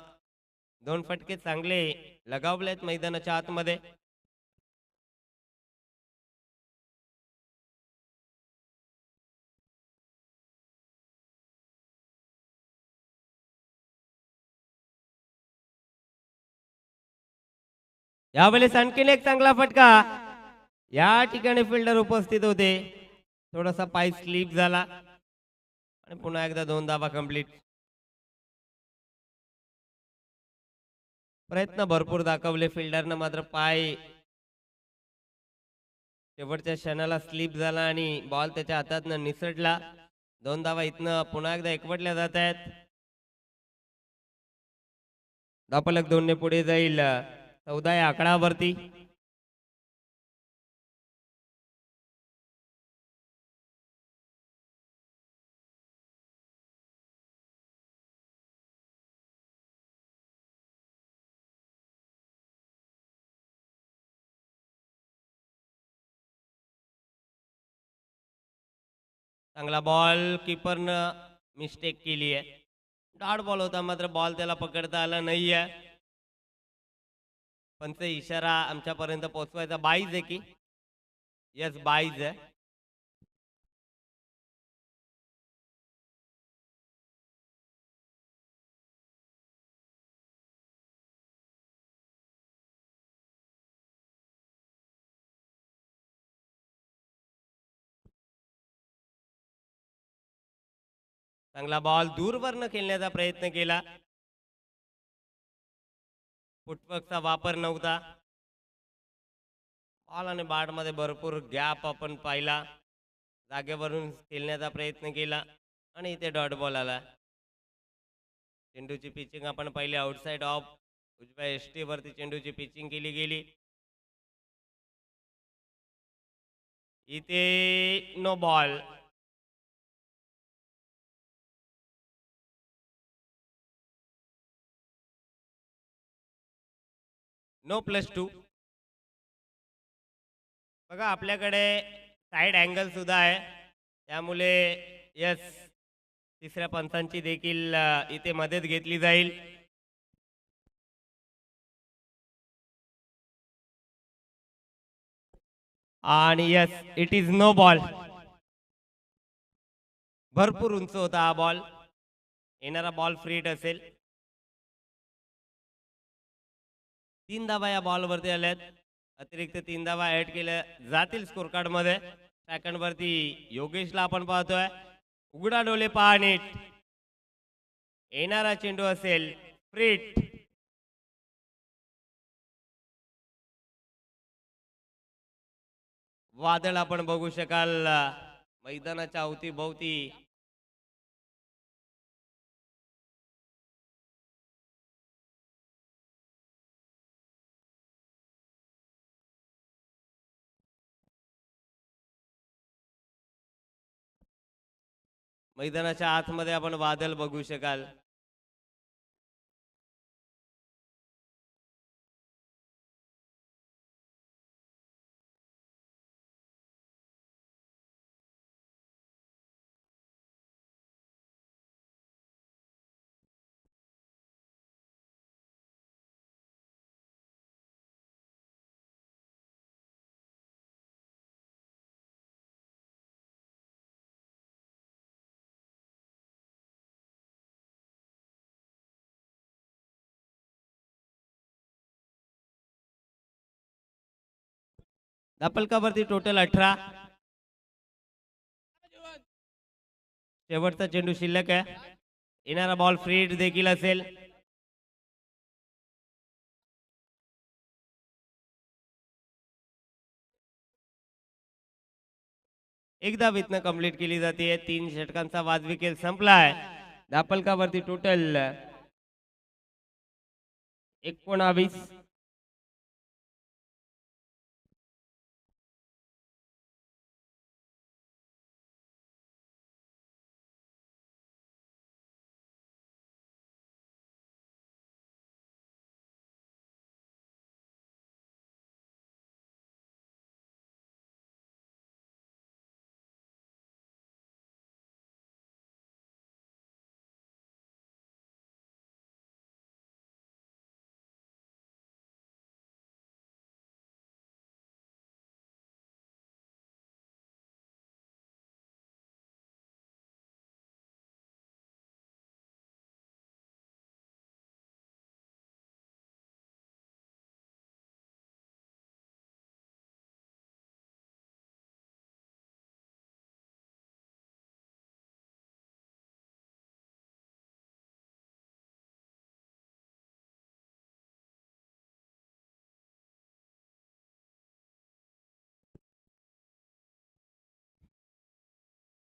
2 फटके चांगले लगावलेत मैदानाच्या आतमध्ये. यावेळेस आणखीन एक चांगला फटका. या ठिकाणी फिल्डर उपस्थित होते. थोडासा पाय स्लिप झाला आणि पुन्हा एकदा 2 धावा कंप्लीट. प्रयत्न भरपूर दाखवले फिल्डरनं, मात्र पाय शेवटच्या क्षणाला स्लिप झाला आणि बॉल त्याच्या हातातनं निसटला. 2 धावा इथनं पुन्हा एकदा एकवटल्या जात आहेत. धावफलक 2 ने पुढे जाईल 14 या आकडावरती. चांगला बॉल, कीपरनं मिस्टेक केली आहे. डॉट बॉल होता, मात्र बॉल त्याला पकडता आला नाहीये. पंच इशारा आमच्यापर्यंत पोहोचवायचा. बाईज आहे की यस, बाईज आहे. चांगला बॉल दूरवरनं खेळण्याचा प्रयत्न केला. फुटवर्कचा वापर नव्हता. बॉल आणि मध्ये भरपूर गॅप आपण पाहिला. जागेवरून खेळण्याचा प्रयत्न केला आणि इथे डॉट बॉल आला. चेंडूची पिचिंग आपण पाहिली आउटसाइड ऑफ उजव्या एसटी वरती चेंडूची पिचिंग केली गेली. इथे नो बॉल. नो +2. बघा आपल्याकडे साइड अँगल सुद्धा आहे, त्यामुळे यस, तिसऱ्या पंचांची देखील इथे मदत घेतली जाईल. आणि yes, it is no ball. भरपूर उंच होता हा बॉल. येणारा बॉल फ्रीट असेल. 3 धावा या बॉलवरती आल्यात. अतिरिक्त 3 धावा ऍड केल्या जातील स्कोर कार्ड मध्ये. सेकंड वरती योगेशला आपण पाहतोय. उघडा डोळे पहा नीट. येणारा चेंडू असेल फ्रीट. वादळ आपण बघू शकाल मैदानाच्या अवतीभोवती. मैदानाच्या आतमध्ये आपण वादळ बघू शकाल. धापलकावरती टोटल 18. शेवटचा चेंडू शिल्लक आहे. येणारा बॉल फ्रीट देखील असेल. एकदा वितनं कंप्लीट केली जाते. 3 षटकांचा वाजवी खेळ संपलाय. धापलकावरती टोटल 19.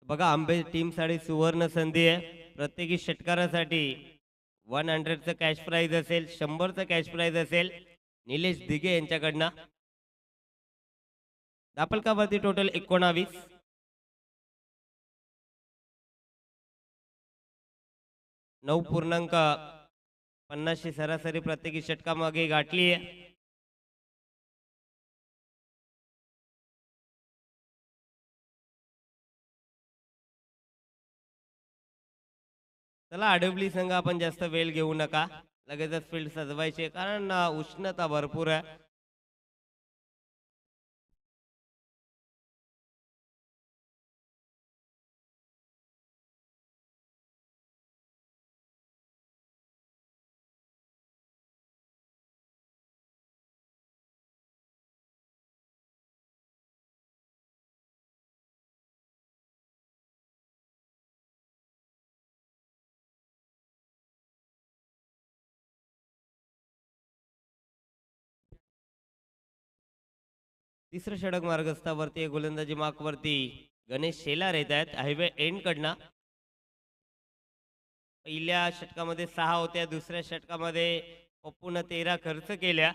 बघा आंबे टीमसाठी सुवर्ण संधी आहे. प्रत्येकी षटकारासाठी 100चं कॅश प्राइज असेल, 100चं कॅश प्राइज असेल. निलेश दिघे यांच्याकडनं दापलकावरती टोटल 19. 9.50 सरासरी प्रत्येकी षटकामागे गाठली आहे. चला आडवली संघ आपण जास्त वेळ घेऊ नका. लगेचच फील्ड सजवायची कारण उष्णता भरपूर आहे. तिसरं षटक मार्गस्थावरती आहे. गोलंदाजी मार्कवरती गणेश शेलार येत आहेत हायवे एंड कडनं. पहिल्या षटकामध्ये 6 होत्या, दुसऱ्या षटकामध्ये पप्पून 13 खर्च केल्या.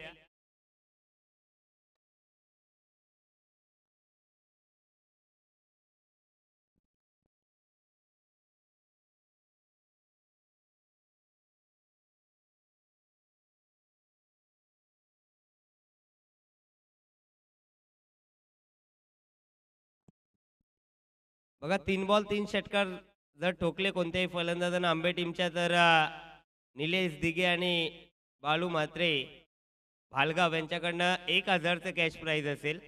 बघा 3 बॉल 3 षटकार जर ठोकले कोणत्याही फलंदाजानं आंबे टीमच्या तर निलेश दिघे आणि बाळू म्हात्रे भालगाव यांच्याकडनं 1000चं कॅश प्राइज असेल.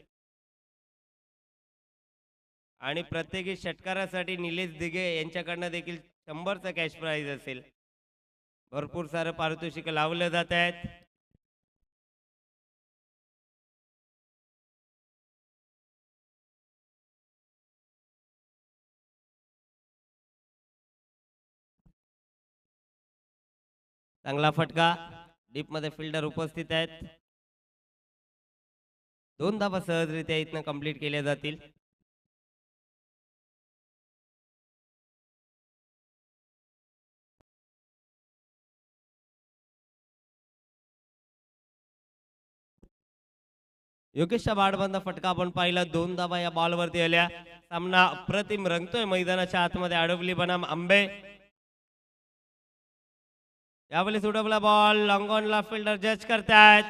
आणि प्रत्येकी षटकारासाठी निलेश दिघे यांच्याकडनं देखील 100चं कॅश प्राइज असेल. भरपूर सारं पारितोषिक लावलं जात आहेत. चांगला फटका डीप मध्ये फिल्डर उपस्थित आहेत. 2 धावा सहजरित्या इथनं कंप्लीट केल्या जातील. योगेशच्या बाडबंद फटका आपण पाहिला. 2 धावा या बॉलवरती आल्या. सामना अप्रतिम रंगतोय मैदानाच्या आतमध्ये. अडवली बनाम आंबे. यावेळेस उडवला बॉल लॉंग ऑनला फिल्डर जज करतायत.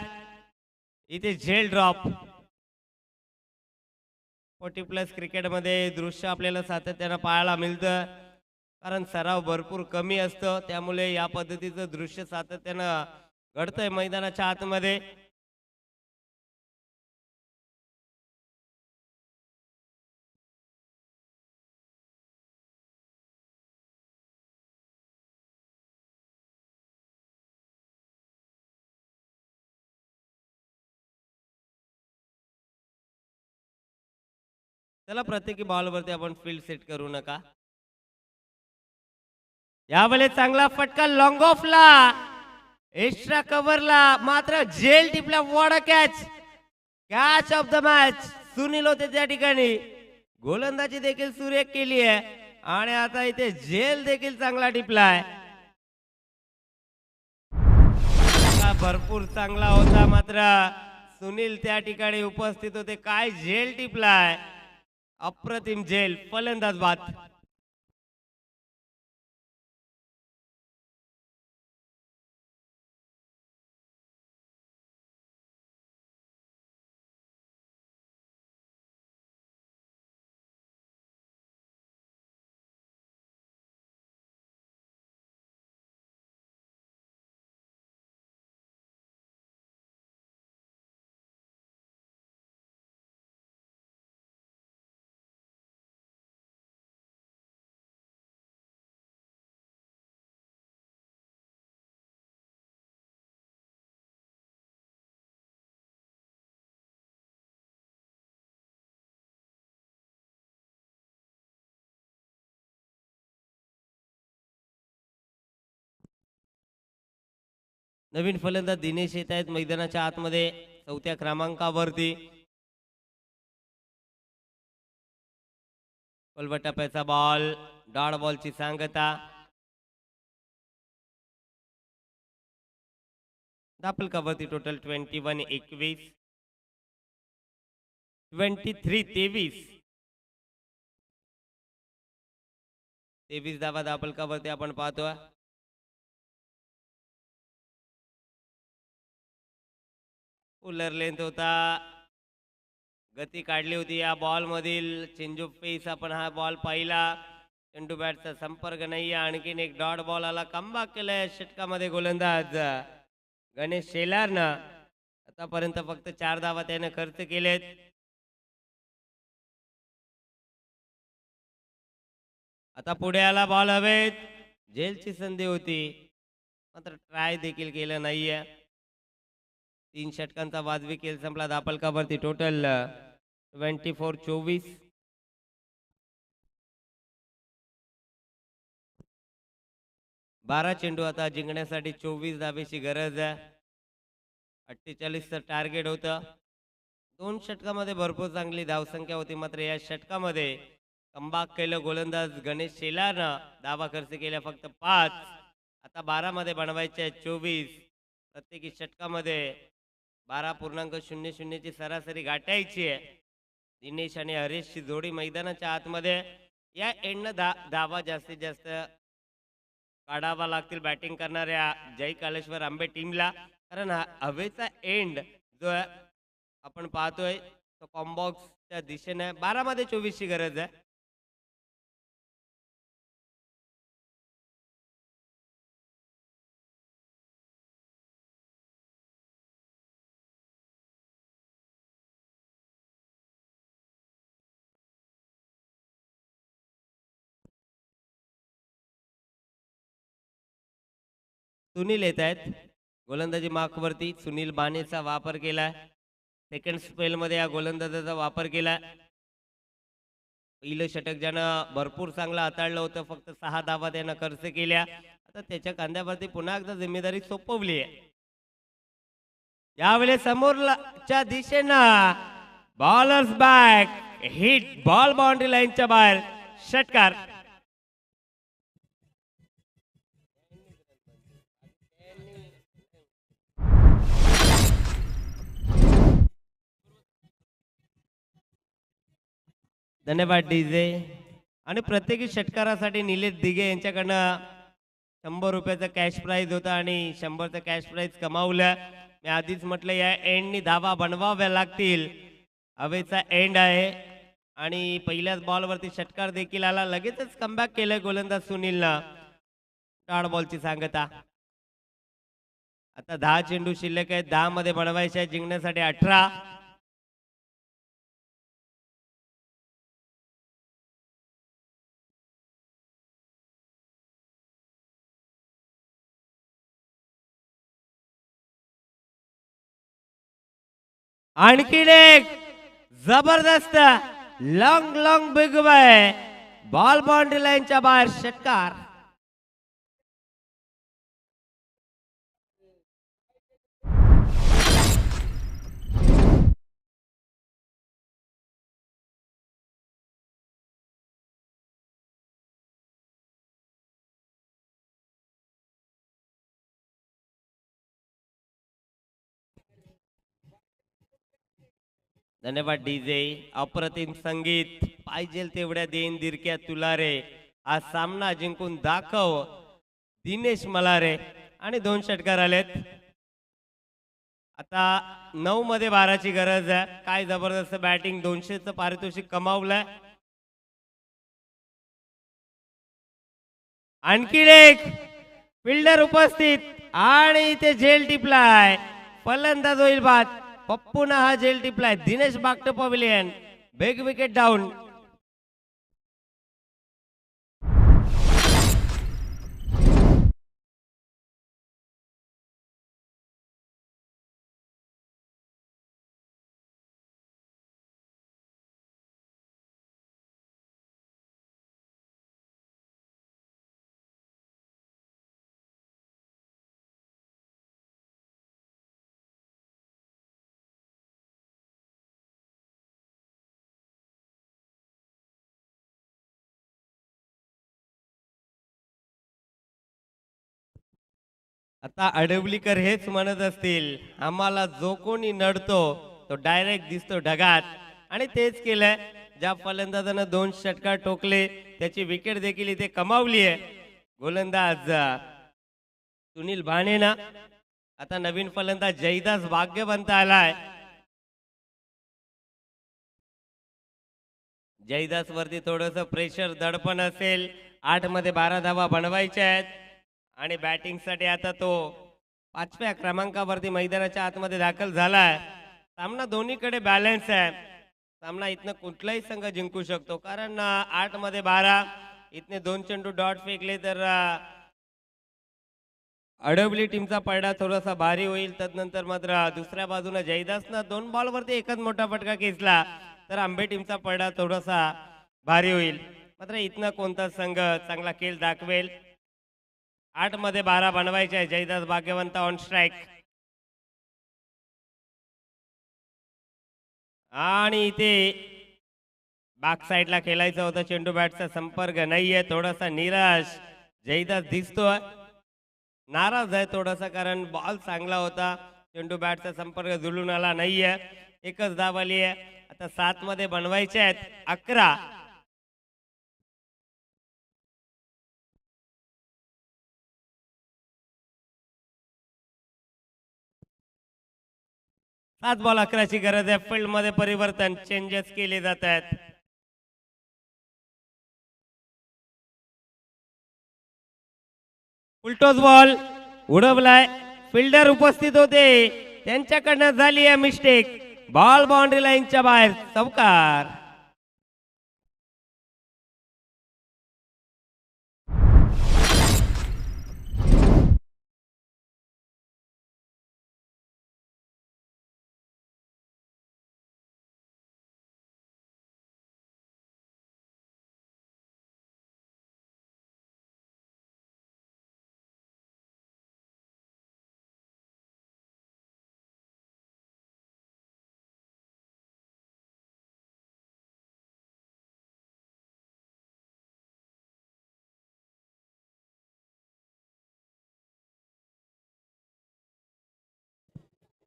इथे झेल ड्रॉप. 40+ क्रिकेटमध्ये दृश्य आपल्याला सातत्यानं पाहायला मिळतं कारण सराव भरपूर कमी असतो. त्यामुळे या पद्धतीचं दृश्य सातत्यानं घडतंय मैदानाच्या आतमध्ये. चला प्रत्येकी बॉलवरती आपण फील्ड सेट करू नका. यावेळेस चांगला फटका लॉंग ऑफला एक्स्ट्रा कव्हरला मात्र झेल टिपला. वॉड catch. Catch of the match Sunil होते त्या ठिकाणी. गोलंदाजी देखील सुरेख केली आहे आणि आता इथे झेल देखील चांगला टिपलाय. भरपूर चांगला होता मात्र सुनील त्या ठिकाणी उपस्थित होते. काय झेल टिपलाय. अप्रतिम झेल. फलंदाज बाद. नवीन फलंदाज दिनेश येत आहेत मैदानाच्या आतमध्ये 4थ्या क्रमांकावरती. टप्प्याचा बॉल, डॉट बॉलची सांगता. धापल वरती टोटल 21-21, 23-23. 23 धावा धापलकावरती आपण पाहतोय. उलर लेंथ होता, गती काढली होती या बॉल मधील. चेंज ऑफ पेस आपण हा बॉल पाहिला. चेंडू बॅटचा संपर्क नाही. आणखीन एक डॉट बॉल आला. कमबॅक केलाय षटकामध्ये गोलंदाज गणेश शेलारनं. आतापर्यंत फक्त 4 धावा त्याने खर्च केलेत. आता पुढे आला बॉल हवेत. झेलची संधी होती मात्र ट्राय देखील केलं नाहीये. 3 षटकांचा वाजवी खेळ संपला. धापलकावरती टोटल 24-24. 12 चेंडू आता जिंकण्यासाठी 24 धावेची गरज आहे. 48चं टार्गेट होतं. 2 षटकामध्ये भरपूर चांगली धावसंख्या होती मात्र या षटकामध्ये कमबॅक केलं गोलंदाज गणेश शेलारनं. धावा खर्च केल्या फक्त 5. आता 12 मध्ये बनवायचे 24. प्रत्येकी षटकामध्ये 12.00 ची सरासरी गाठायची आहे. दिनेश आणि हरेशची जोडी मैदानाच्या आतमध्ये. या एंडनं धावा जास्तीत जास्त काढावा लागतील बॅटिंग करणाऱ्या जय कालेश्वर आंबे टीमला. कारण हवेचा एंड जो आपण पाहतोय तो कॉम्बॉक्सच्या दिशेने 12 मध्ये 24 ची गरज आहे. सुनील येत आहेत गोलंदाजी मार्कवरती. सुनील बानेचा वापर केलाय. सेकंड स्पेल मध्ये या गोलंदाजाचा वापर केलाय. पहिलं षटक ज्यानं भरपूर चांगलं हाताळलं होतं. फक्त 6 धावा त्यानं खर्च केल्या. आता त्याच्या खांद्यावरती पुन्हा एकदा जिम्मेदारी सोपवली आहे. यावेळी समोरच्या दिशेनं bowlers back hit. Ball boundary लाईनच्या बाहेर. षटकार. धन्यवाद डीजे. आणि प्रत्येकी षटकारासाठी निलेश दिघे यांच्याकडनं 100 रुपयाचं कॅश प्राईज होतं आणि 100चं कॅश प्राईज कमावलं. मी आधीच म्हटलं या एंडनी धावा बनवाव्या लागतील. हवेचा एंड आहे आणि पहिल्याच बॉलवरती षटकार देखील आला. लगेचच कमबॅक केलंय गोलंदाज सुनीलनं. डॉट बॉलची सांगता. आता 10 चेंडू शिल्लक आहेत. 10 मध्ये बनवायचे आहे जिंकण्यासाठी 18. आणखीन एक जबरदस्त long long big bye. Ball boundary लाईनच्या बाहेर. षटकार. धन्यवाद डीजे. अप्रतिम संगीत. पाहिजे तेवढ्या देईन दिरक्या तुला रे. हा सामना जिंकून दाखव दिनेश मलारे. आणि 2 षटकार आलेत. आता 9 मध्ये 12ची गरज आहे. काय जबरदस्त बॅटिंग. 200चं पारितोषिक कमावलंय. आणखीन एक फिल्डर उपस्थित आणि इथे झेल टिपलाय. फलंदाज होईल बाद. पप्पूना हा झेल टिपलाय. Dinesh Bagte pavilion. Big wicket down. आता अडवलीकर हेच म्हणत असतील, आम्हाला जो कोणी नडतो तो डायरेक्ट दिसतो ढगात. आणि तेच केलंय. ज्या फलंदाजानं 2 षटकार टोकले त्याची विकेट देखील इथे कमावली आहे. गोलंदाज सुनील भाणे ना. आता नवीन फलंदाज जयदास भाग्यवंत आलाय. जयदास वरती थोडस प्रेशर दडपण असेल. 8 मध्ये 12 धावा बनवायच्या आहेत. आणि बॅटिंग साठी आता तो 5व्या क्रमांकावरती मैदानाच्या आतमध्ये दाखल झालाय. सामना दोन्हीकडे बॅलन्स आहे. सामना इथनं कुठलाही संघ जिंकू शकतो, कारण 8 मध्ये 12 इथने 2 चेंडू डॉट फेकले तर अडवली टीमचा पडदा थोडासा भारी होईल. तदनंतर मात्र दुसऱ्या बाजूने जयदासनं 2 बॉलवरती एकच मोठा फटका खेचला तर आंबे टीमचा पडदा थोडासा भारी होईल. मात्र इथनं कोणता संघ चांगला खेळ दाखवेल. 8 मध्ये 12 बनवायचे आहे. Jaydas Bhagyawant on strike. आणि इथे बॅक साईडला खेळायचा होता चेंडू. बॅटचा संपर्क नाहीये. थोडासा निराश जयदास दिसतोय. नाराज आहे थोडासा, कारण बॉल चांगला होता. चेंडू बॅटचा संपर्क जुळून आला नाहीये. एकच धाव आली आहे. आता 7 मध्ये बनवायचे आहेत 11. सात बॉल 11ची गरज आहे. फील्ड मध्ये परिवर्तन, चेंजेस केले जात आहेत. उलटोच बॉल उडवलाय. फिल्डर उपस्थित होते, त्यांच्याकडनं झाली आहे मिस्टेक. बॉल बाउंड्री लाईनच्या बाहेर. चौकार.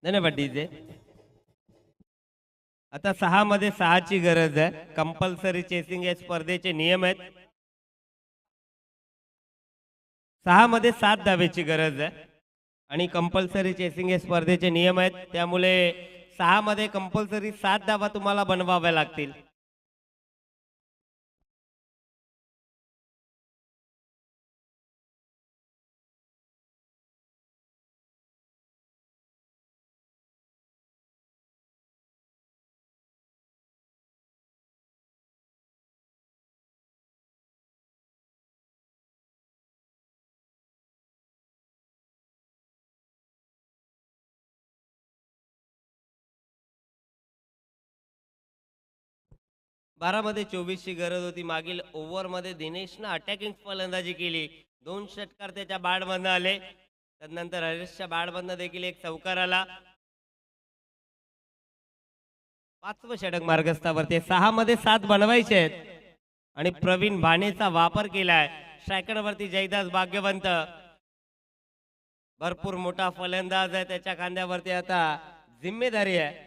धन्यवाद डीजे. आता 6 मध्ये 6ची गरज आहे. कंपल्सरी चेसिंग या स्पर्धेचे नियम आहेत. 6 मध्ये 7 धावेची गरज आहे आणि कंपल्सरी चेसिंग या स्पर्धेचे नियम आहेत. त्यामुळे 6 मध्ये कंपल्सरी 7 धावा तुम्हाला बनवाव्या लागतील. बारामध्ये 24ची गरज होती. मागील ओव्हरमध्ये दिनेशनं अटॅकिंग फलंदाजी केली. 2 षटकार त्याच्या बॅटमधनं आले. त्यानंतर हरेशच्या बॅटमधनं देखील एक चौकार आला. 5वं षटक मार्गस्थावरती. 6 मध्ये 7 बनवायचे आहेत आणि प्रवीण भाणेचा वापर केलाय. स्ट्रायकरवरती जयदास भाग्यवंत, भरपूर मोठा फलंदाज आहे. त्याच्या खांद्यावरती आता जिम्मेदारी आहे.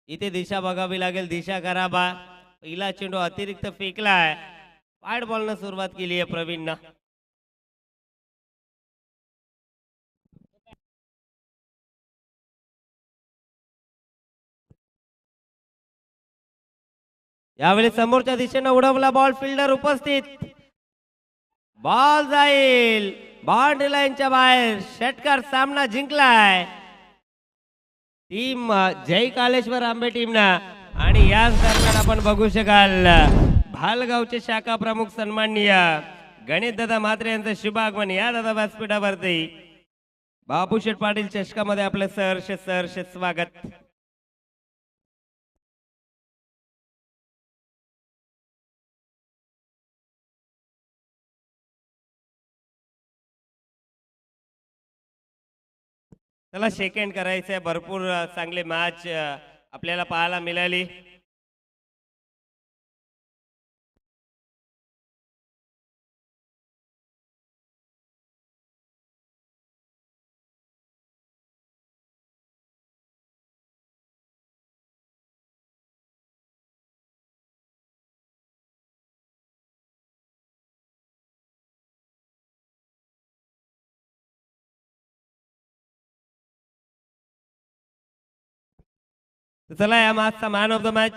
इथे दिशा बघावी लागेल. दिशा करा बा. पहिला चेंडू अतिरिक्त फेकलाय. वाईड बॉलनं सुरुवात केली आहे प्रवीणनं. यावेळी समोरच्या दिशेनं उडवला बॉल. फिल्डर उपस्थित. बॉल जाईल बाउंड्री लाईनच्या बाहेर. षटकार. सामना जिंकलाय टीम जय कालेश्वर आंबे टीमनं. आणि याच दरम्यान आपण बघू शकाल भालगावचे शाखा प्रमुख सन्माननीय गणेश दादा म्हात्रे यांचं शुभागमन या दादा व्यासपीठावरती. बापूशेठ पाटील चषकामध्ये आपलं सहर्ष स्वागत. त्याला सेकंड करायचंय. भरपूर चांगली मॅच आपल्याला पाहायला मिळाली. तर चला या मॅचचा मॅन ऑफ द मॅच